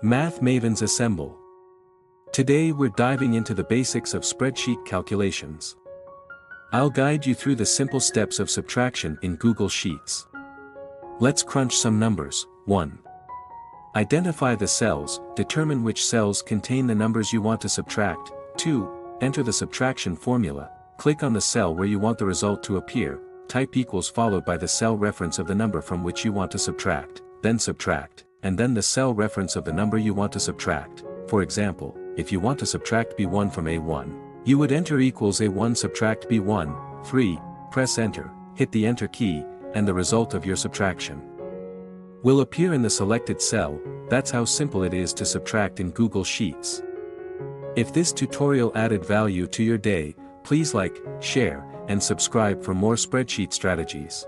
Math Mavens Assemble. Today we're diving into the basics of spreadsheet calculations. I'll guide you through the simple steps of subtraction in Google Sheets. Let's crunch some numbers. 1. Identify the cells, determine which cells contain the numbers you want to subtract. 2. Enter the subtraction formula, click on the cell where you want the result to appear, type equals followed by the cell reference of the number from which you want to subtract, then subtract, and then the cell reference of the number you want to subtract. For example, if you want to subtract B1 from A1, you would enter equals A1 subtract B1. 3. Press enter, hit the enter key, and the result of your subtraction will appear in the selected cell. That's how simple it is to subtract in Google Sheets. If this tutorial added value to your day, please like, share, and subscribe for more spreadsheet strategies.